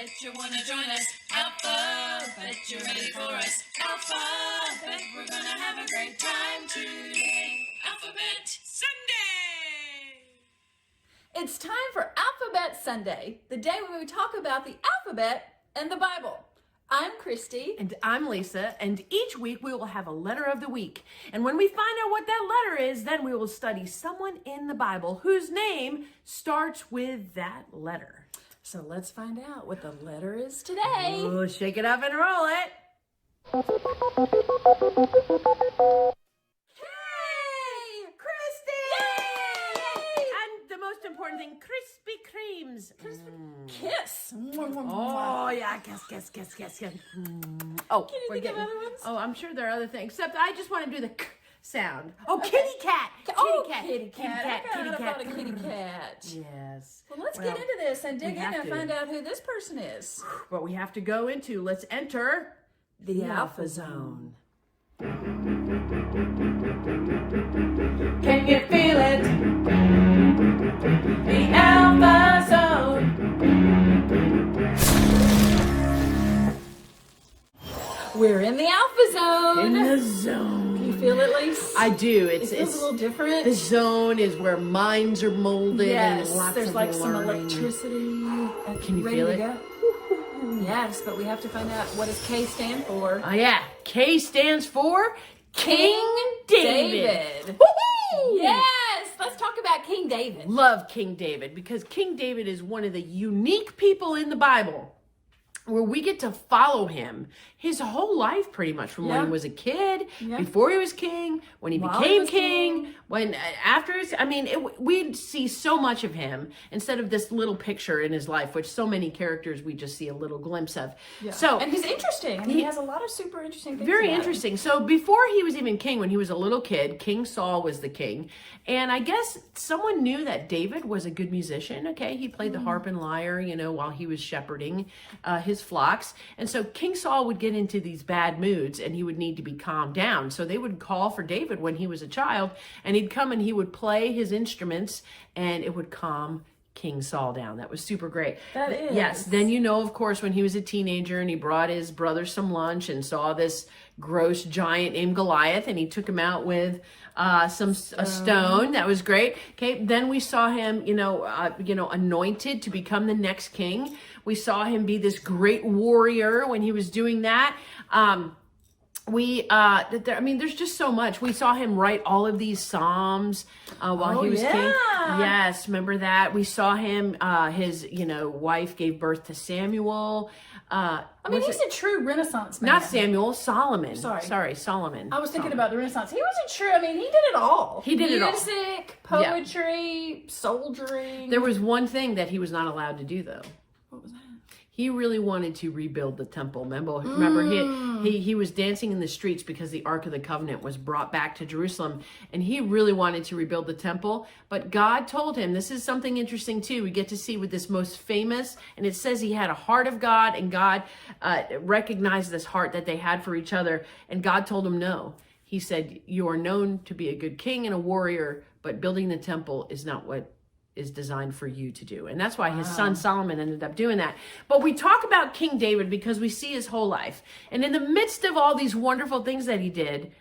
Bet you wanna join us. Alpha, bet you're ready for us. Alpha, bet we're gonna have a great time today. Alphabet Sunday! It's time for Alphabet Sunday, the day when we talk about the alphabet and the Bible. I'm Christy. And I'm Lisa, and each week we will have a letter of the week. And when we find out what that letter is, then we will study someone in the Bible whose name starts with that letter. So let's find out what the letter is today. Oh, shake it up and roll it. Hey, Christy! Yay! And the most important thing, Krispy Kremes. Kiss. Oh, yeah, kiss. Oh, Can you think of other ones? Oh, I'm sure there are other things, except I just want to do the k sound. Oh, kitty cat. Kitty cat. I forgot about a kitty cat. Yes. Well, let's get into this and dig we in have and to. find out who this person is. But we have to go into, let's enter The Alpha Zone. Can you feel it? The Alpha Zone. We're in the Alpha Zone. In the zone. Can you feel it, Lise? I do. It feels a little different. The zone is where minds are molded. Yes, and lots there's of like some learning. electricity. Can you ready feel to it? go. Yes, but we have to find out what does K stand for. Oh yeah, K stands for King David. Woo-hoo! Yes, let's talk about King David. Love King David because King David is one of the unique people in the Bible where we get to follow him his whole life pretty much from when Yeah. he was a kid, Yeah. before he was king, when he While he became was king, king. when after his, I mean, we see so much of him instead of this little picture in his life, which so many characters we just see a little glimpse of. Yeah. So and he's interesting. I mean, he has a lot of super interesting things. very about him. interesting. So before he was even king, when he was a little kid, King Saul was the king. And I guess someone knew that David was a good musician. Okay. He played the harp and lyre, while he was shepherding his flocks. And so King Saul would get into these bad moods and he would need to be calmed down. So they would call for David when he was a child and he'd come and he would play his instruments and it would calm King Saul down. That was super great. That is. Yes. Then, of course, when he was a teenager and he brought his brother some lunch and saw this gross giant named Goliath and he took him out with a stone. That was great. Okay. Then we saw him, anointed to become the next king. We saw him be this great warrior when he was doing that. There's just so much. We saw him write all of these Psalms while he was king. Yes, remember that? We saw him, his, wife gave birth to Samuel. He's a true Renaissance man. Not Samuel, Solomon. Sorry. Solomon. I was thinking about the Renaissance. He wasn't true. He did it all. He did it all. Music, poetry, soldiering. There was one thing that he was not allowed to do, though. What was that? He really wanted to rebuild the temple. Remember, he was dancing in the streets because the Ark of the Covenant was brought back to Jerusalem, and he really wanted to rebuild the temple. But God told him, this is something interesting too. We get to see with this most famous, and it says he had a heart of God, and God recognized this heart that they had for each other. And God told him no. He said, "You are known to be a good king and a warrior, but building the temple is not what is designed for you to do." And that's why his son Solomon ended up doing that. But we talk about King David because we see his whole life. And in the midst of all these wonderful things that he did,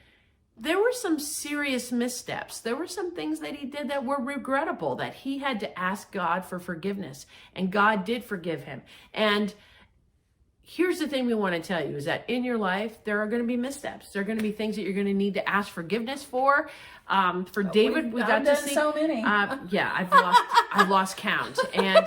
there were some serious missteps. There were some things that he did that were regrettable, that he had to ask God for forgiveness. And God did forgive him. And here's the thing we want to tell you is that in your life, there are going to be missteps. There are going to be things that you're going to need to ask forgiveness for. For David, we got to see so many. I've lost count, and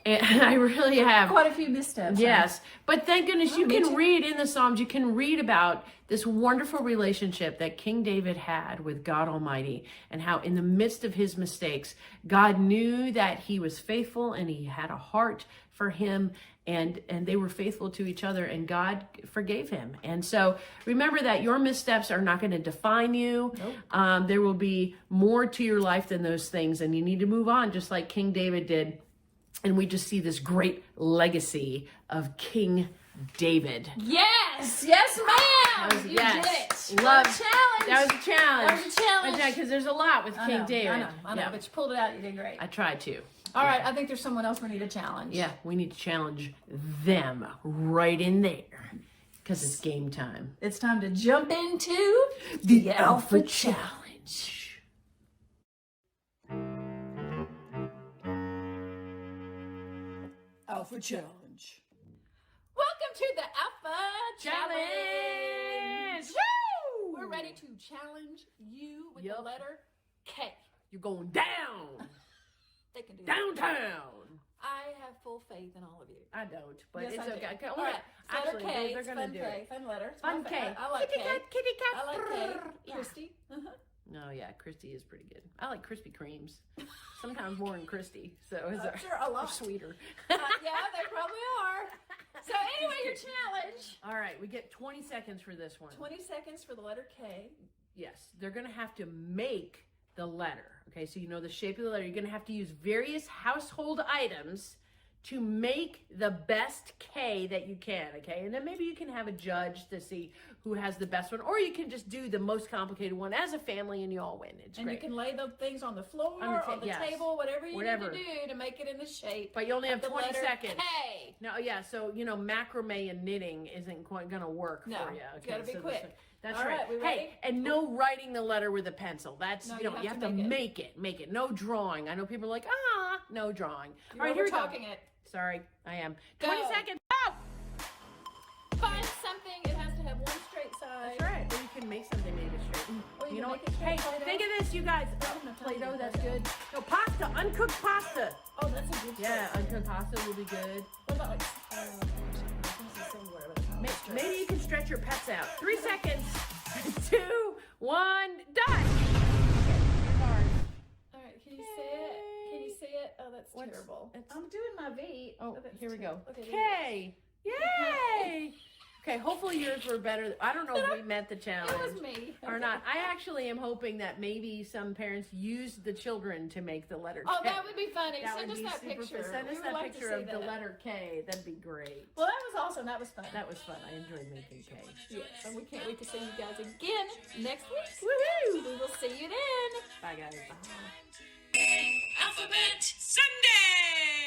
I really have Quite a few missteps. Yes, but thank goodness you me can too. read in the Psalms. You can read about this wonderful relationship that King David had with God Almighty, and how in the midst of his mistakes, God knew that he was faithful and he had a heart for him. And they were faithful to each other, and God forgave him. And so remember that your missteps are not going to define you. Nope. There will be more to your life than those things, and you need to move on just like King David did. And we just see this great legacy of King David. Yes, ma'am. You yes. did it. Love challenge. That was a challenge. That was a challenge. Because there's a lot with King David. I know, Yeah. but you pulled it out. You did great. I tried to. All right, I think there's someone else we need to challenge. Yeah, we need to challenge them right in there. Because it's game time. It's time to jump into the Alpha Challenge. Alpha Challenge. Welcome to the Alpha Challenge. Woo! We're ready to challenge you with the Yup. letter K. You're going down. They can do that. Downtown. I have full faith in all of you. I don't, but Yes, it's I do. okay. All right, Actually, letter K. they're It's going to fun do K. it. Fun letter. It's Fun my K. fa- I like Kitty K. cat, kitty cat. I like K. Yeah. Christy. Uh-huh. No, yeah, Christy is pretty good. I like Krispy Kremes. Sometimes more than Christy, so it's Sure, a lot. sweeter. Yeah, they probably are. So anyway, your challenge. All right, we get 20 seconds for this one. 20 seconds for the letter K. Yes, they're going to have to make the letter. Okay, so you know the shape of the letter. You're going to have to use various household items to make the best K that you can, okay? And then maybe you can have a judge to see who has the best one, or you can just do the most complicated one as a family and you all win. It's And great. you can lay the things on the floor, on the yes. table, whatever you Whatever. need to do to make it in the shape. But you only have of the 20 letter seconds. K. No, yeah, so, you know, macrame and knitting isn't quite going to work No, for you. it's gotta be so quick. That's All right. right, we Hey, ready? and no writing the letter with a pencil. That's, No, you have to make it. Make it. No drawing. I know people are like, no drawing. You're All right, here we go. talking it. Sorry, I am. Go. 20 seconds. Go! Find something. It has to have one straight side. That's right. Or you can make something maybe straight. Or you You can know what? make it straight Hey, Play-Doh. think of this, you guys. I don't have time Play-Doh, to that's Play-Doh. good. No, pasta. Uncooked pasta. Oh, that's a good Yeah, choice. uncooked pasta will be good. What about like, somewhere, but it's not straight. Maybe you can stretch your pets out. 3 seconds. 2, 1, done. All right, can you see it? Can you see it? Oh, that's terrible. I'm doing my V. Oh, that's here we go. terrible. Okay, K. Yay! Okay, hopefully yours were better. I don't know if we met the challenge. It was me. Or not. I actually am hoping that maybe some parents use the children to make the letter K. Oh, that would be funny. That Send would us be that super picture. fun. Send We us would that like to picture see of the that. letter K. That'd be great. Well, that was awesome. That was fun. That was fun. I enjoyed making K. Yes, and we can't wait to see you guys again next week. Woohoo! We will see you then. Bye, guys. Alphabet Sunday!